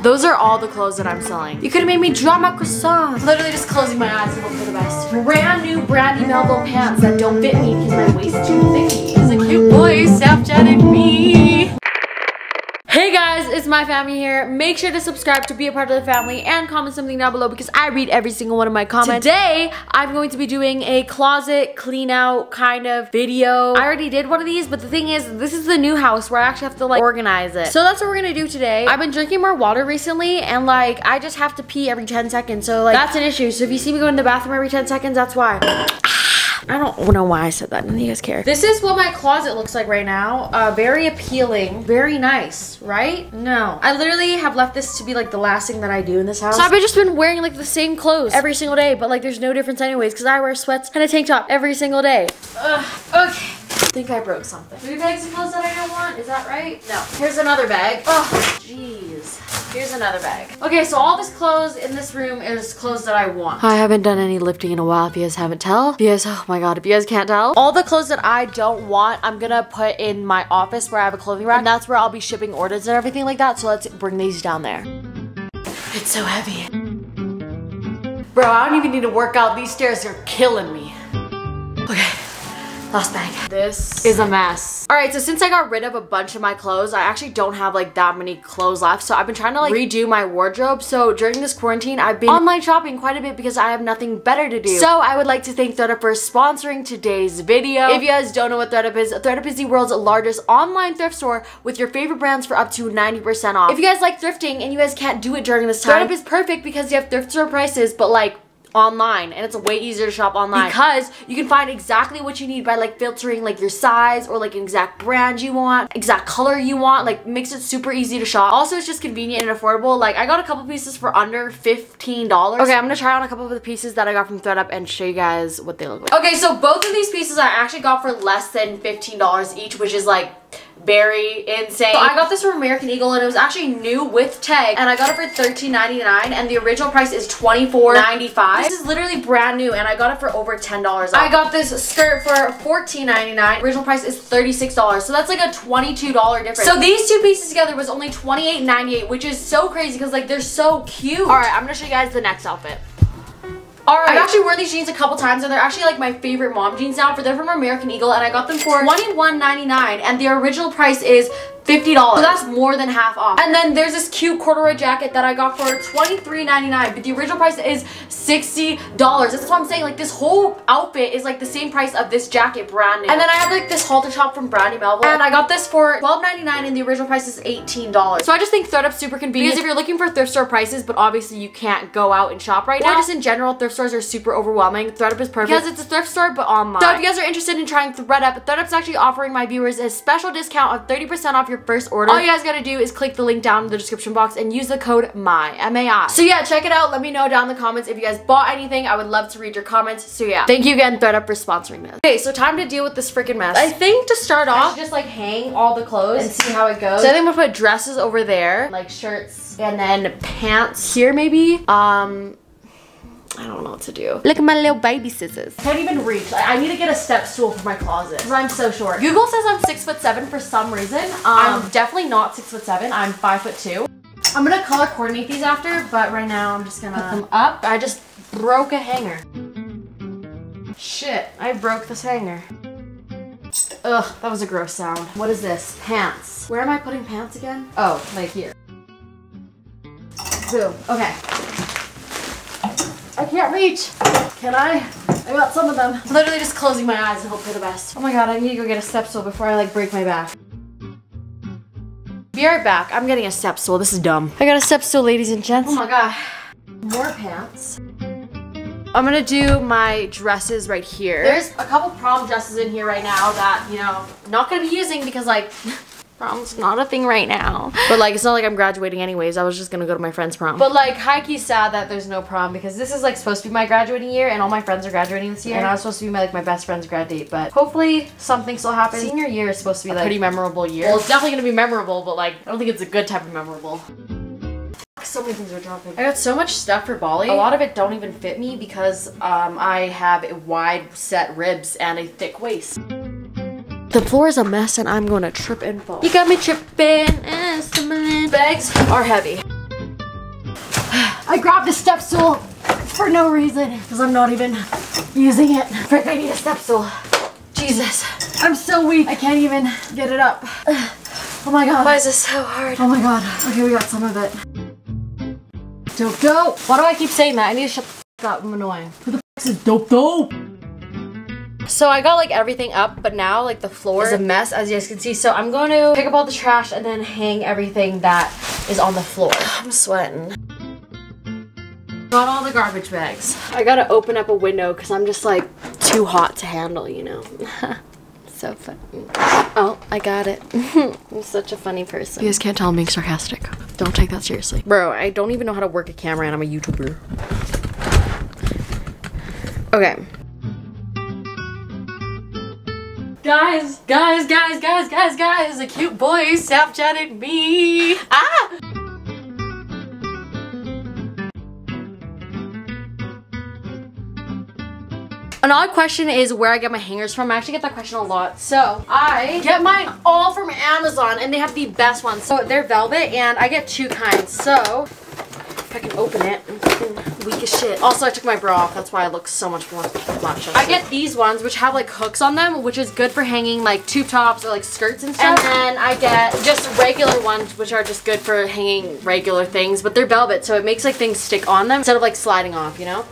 Those are all the clothes that I'm selling. You could have made me drop my croissant. Literally just closing my eyes and hope for the best. Brand new Brandy Melville pants that don't fit me because my waist is too thick. It's like, you boys Snapchatting me. Hey guys, it's my family here. Make sure to subscribe to be a part of the family and comment something down below because I read every single one of my comments. Today, I'm going to be doing a closet clean out kind of video. I already did one of these, but the thing is, this is the new house where I actually have to like organize it. So that's what we're gonna do today. I've been drinking more water recently and like, I just have to pee every 10 seconds. So like, that's an issue. So if you see me go in the bathroom every 10 seconds, that's why. I don't know why I said that. None of you guys care. This is what my closet looks like right now. Very appealing. Very nice, right? No. I literally have left this to be like the last thing that I do in this house. So I've just been wearing like the same clothes every single day, but like there's no difference anyways because I wear sweats and a tank top every single day. Okay. I think I broke something. 3 bags of clothes that I don't want. Is that right? No. Here's another bag. Oh, jeez. Here's another bag. Okay, so all this clothes in this room is clothes that I want. I haven't done any lifting in a while if you guys haven't tell. Because, oh my god, if you guys can't tell. All the clothes that I don't want, I'm gonna put in my office where I have a clothing rack. And that's where I'll be shipping orders and everything like that. So let's bring these down there. It's so heavy. Bro, I don't even need to work out. These stairs are killing me. Okay. Last bag. This is a mess. All right, so since I got rid of a bunch of my clothes, I actually don't have like that many clothes left. So I've been trying to like redo my wardrobe. So during this quarantine, I've been online shopping quite a bit because I have nothing better to do. So I would like to thank ThredUp for sponsoring today's video. If you guys don't know what ThredUp is the world's largest online thrift store with your favorite brands for up to 90% off. If you guys like thrifting and you guys can't do it during this time, ThredUp is perfect because you have thrift store prices, but like online, and it's way easier to shop online because you can find exactly what you need by like filtering like your size or like an exact brand you want, exact color you want. Like makes it super easy to shop. Also, it's just convenient and affordable. Like I got a couple pieces for under $15. Okay, I'm gonna try on a couple of the pieces that I got from ThredUp and show you guys what they look like. Okay, so both of these pieces I actually got for less than $15 each, which is like very insane. So I got this from American Eagle and it was actually new with tag and I got it for $13.99 and the original price is $24.95. This is literally brand new and I got it for over $10 off. I got this skirt for $14.99. Original price is $36. So that's like a $22 difference. So these two pieces together was only $28.98, which is so crazy because like they're so cute. Alright, I'm gonna show you guys the next outfit. Alright, I've actually worn these jeans a couple times and they're actually like my favorite mom jeans now. They're from American Eagle and I got them for $21.99 and the original price is $50. So that's more than half off. And then there's this cute corduroy jacket that I got for $23.99, but the original price is $60. That's what I'm saying. Like this whole outfit is like the same price of this jacket, brand new. And then I have like this halter top from Brandy Melville and I got this for $12.99 and the original price is $18. So I just think ThredUp's super convenient because if you're looking for thrift store prices, but obviously you can't go out and shop right now, or just in general, thrift stores are super overwhelming. ThredUp is perfect because it's a thrift store but online. So if you guys are interested in trying ThredUp, ThredUp's actually offering my viewers a special discount of 30% off your first order. All you guys gotta do is click the link down in the description box and use the code MAI, M-A-I. So yeah, check it out. Let me know down in the comments if you guys bought anything. I would love to read your comments. So yeah, thank you again ThredUp for sponsoring this. Okay, so time to deal with this freaking mess. I think to start off, just like hang all the clothes and see how it goes. So I think I'm gonna put dresses over there, like shirts, and then pants here maybe. I don't know what to do. Look at my little baby scissors. I can't even reach. I need to get a step stool for my closet because I'm so short. Google says I'm 6'7" for some reason. I'm definitely not 6'7". I'm 5'2". I'm gonna color coordinate these after, but right now I'm just gonna put them up. I just broke a hanger. Shit, I broke this hanger. Ugh, that was a gross sound. What is this? Pants. Where am I putting pants again? Oh, like here. Boom. Okay. I can't reach. Can I? I got some of them. I'm literally just closing my eyes and hope for the best. Oh my god, I need to go get a step stool before I like break my back. Be right back. I'm getting a step stool. This is dumb. I got a step stool, ladies and gents. Oh my god. More pants. I'm gonna do my dresses right here. There's a couple prom dresses in here right now that, you know, I'm not gonna be using because like prom's not a thing right now. But like, it's not like I'm graduating anyways. I was just gonna go to my friend's prom. But like, high-key sad that there's no prom because this is like supposed to be my graduating year and all my friends are graduating this year. And I was supposed to be my best friend's grad date, but hopefully something still happens. Senior year is supposed to be like a pretty memorable year. Well, it's definitely gonna be memorable, but like, I don't think it's a good type of memorable. So many things are dropping. I got so much stuff for Bali. A lot of it don't even fit me because I have wide set ribs and a thick waist. The floor is a mess and I'm going to trip and fall. You got me tripping and stumbling. Bags are heavy. I grabbed a step stool for no reason because I'm not even using it. Frick, I need a step stool. Jesus, I'm so weak. I can't even get it up. Oh my god. Why is this so hard? Oh my god. Okay, we got some of it. Dope dope. Why do I keep saying that? I need to shut the f up. I'm annoying. Who the f is dope dope? So I got like everything up, but now like the floor is a mess, as you guys can see. So I'm going to pick up all the trash and then hang everything that is on the floor. I'm sweating. Got all the garbage bags. I gotta open up a window because I'm just like too hot to handle, you know. So funny. Oh, I got it. I'm such a funny person. You guys can't tell I'm being sarcastic. Don't take that seriously. Bro, I don't even know how to work a camera and I'm a YouTuber. Okay. Guys, a cute boy Snapchatted me. Ah! An odd question is where I get my hangers from. I actually get that question a lot. So I get mine all from Amazon and they have the best ones. So they're velvet and I get 2 kinds. So if I can open it, I'm fucking weak as shit. Also, I took my bra off. That's why I look so much more obnoxious. I get these ones which have like hooks on them, which is good for hanging like tube tops or like skirts and stuff. And then I get just regular ones which are just good for hanging regular things, but they're velvet so it makes like things stick on them instead of like sliding off, you know?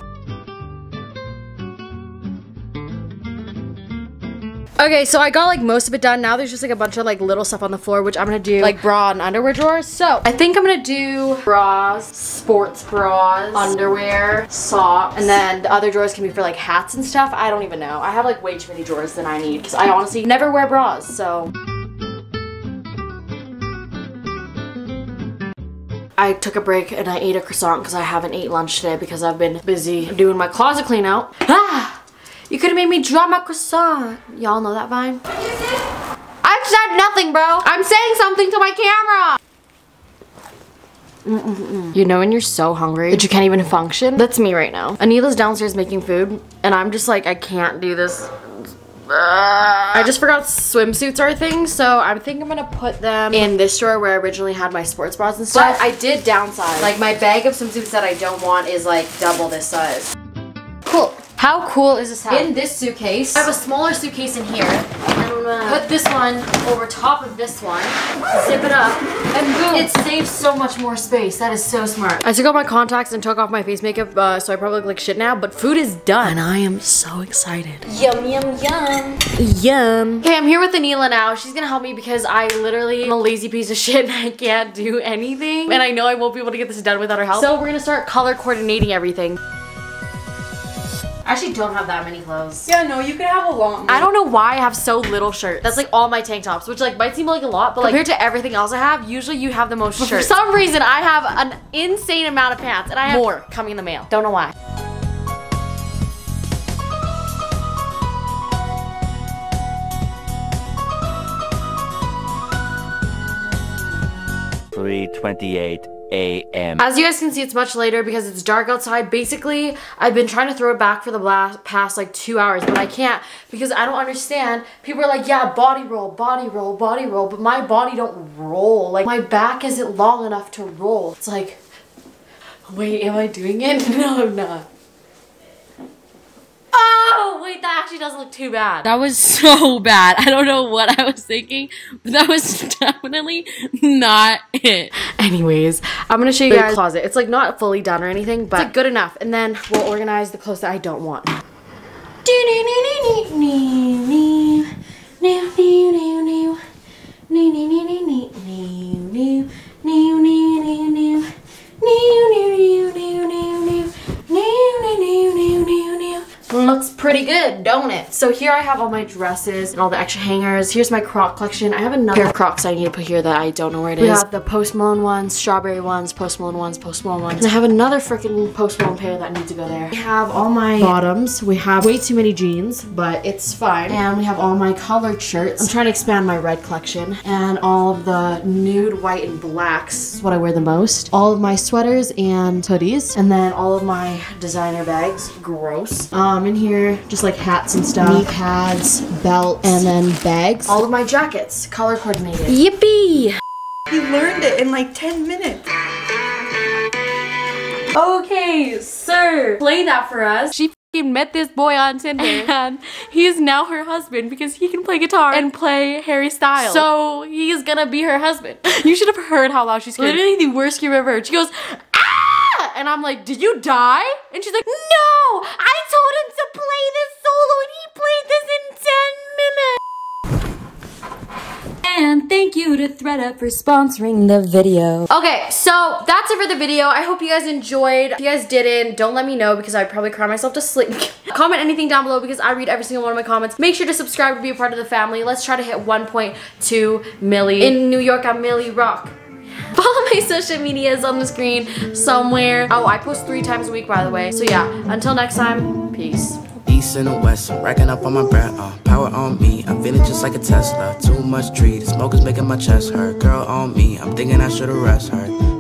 Okay, so I got like most of it done. Now there's just like a bunch of like little stuff on the floor, which I'm gonna do like bra and underwear drawers. So I think I'm gonna do bras, sports bras, underwear, socks, and then the other drawers can be for like hats and stuff. I don't even know. I have like way too many drawers than I need because I honestly never wear bras, so. I took a break and I ate a croissant because I haven't ate lunch today because I've been busy doing my closet clean out. Ah! You could have made me drop my croissant. Y'all know that vine? I've said nothing, bro. I'm saying something to my camera. You know when you're so hungry that you can't even function? That's me right now. Anila's downstairs making food and I'm just like, I can't do this. I just forgot swimsuits are a thing, so I think I'm gonna put them in this drawer where I originally had my sports bras and stuff. But I did downsize. Like my bag of swimsuits that I don't want is like double this size. Cool. How cool is this hat? In this suitcase, I have a smaller suitcase in here. And I'm gonna put this one over top of this one, zip it up, and boom. It saves so much more space. That is so smart. I took off my contacts and took off my face makeup, so I probably look like shit now, but food is done. And I am so excited. Yum, yum, yum. Yum. Okay, I'm here with Anila now. She's gonna help me because I literally am a lazy piece of shit and I can't do anything. And I know I won't be able to get this done without her help. So we're gonna start color coordinating everything. I actually don't have that many clothes. Yeah, no, you could have a lot. I don't know why I have so little shirts. That's like all my tank tops, which like might seem like a lot, but like compared to everything else I have, usually you have the most shirts. For some reason, I have an insane amount of pants and I have more coming in the mail. Don't know why. .28 a.m. As you guys can see, it's much later because it's dark outside. Basically, I've been trying to throw it back for the past like 2 hours, but I can't because I don't understand. People are like, yeah, body roll, body roll, body roll, but my body don't roll. Like my back isn't long enough to roll. It's like, wait, am I doing it? No, I'm not. Oh, wait, that actually doesn't look too bad. That was so bad. I don't know what I was thinking, but that was definitely not it. Anyways, I'm gonna show you guys the closet. It's like not fully done or anything, but it's like good enough. And then we'll organize the clothes that I don't want. Looks pretty good, don't it? So here I have all my dresses and all the extra hangers. Here's my Croc collection. I have another pair of Crocs I need to put here that I don't know where it is. We have the Post Malone ones, strawberry ones, Post Malone ones, Post Malone ones. And I have another freaking Post Malone pair that needs to go there. We have all my bottoms. We have way too many jeans, but it's fine. And we have all my colored shirts. I'm trying to expand my red collection. And all of the nude, white, and blacks is what I wear the most. All of my sweaters and hoodies. And then all of my designer bags. Gross. In here, just like hats and stuff, knee pads, belts, and then bags. All of my jackets, color coordinated. Yippee! You learned it in like 10 minutes. Okay, sir, play that for us. She met this boy on Tinder and he is now her husband because he can play guitar and play Harry Styles. So he is gonna be her husband. You should have heard how loud she screamed. Literally the worst scream I've ever heard. She goes, ah! And I'm like, did you die? And she's like, no! I told him to play this solo and he played this in 10 minutes. And thank you to ThreadUp for sponsoring the video. Okay, so that's it for the video. I hope you guys enjoyed. If you guys didn't, don't let me know because I'd probably cry myself to sleep. Comment anything down below because I read every single one of my comments. Make sure to subscribe to be a part of the family. Let's try to hit 1.2 milli. In New York, I'm Millie Rock. Follow my social medias on the screen somewhere. Oh, I post 3 times a week, by the way. So yeah, until next time, peace. East and the west, I'm racking up on my breath, power on me, I'm feeling just like a Tesla. Too much tree, the smoke is making my chest hurt. Girl on me, I'm thinking I should've rest her.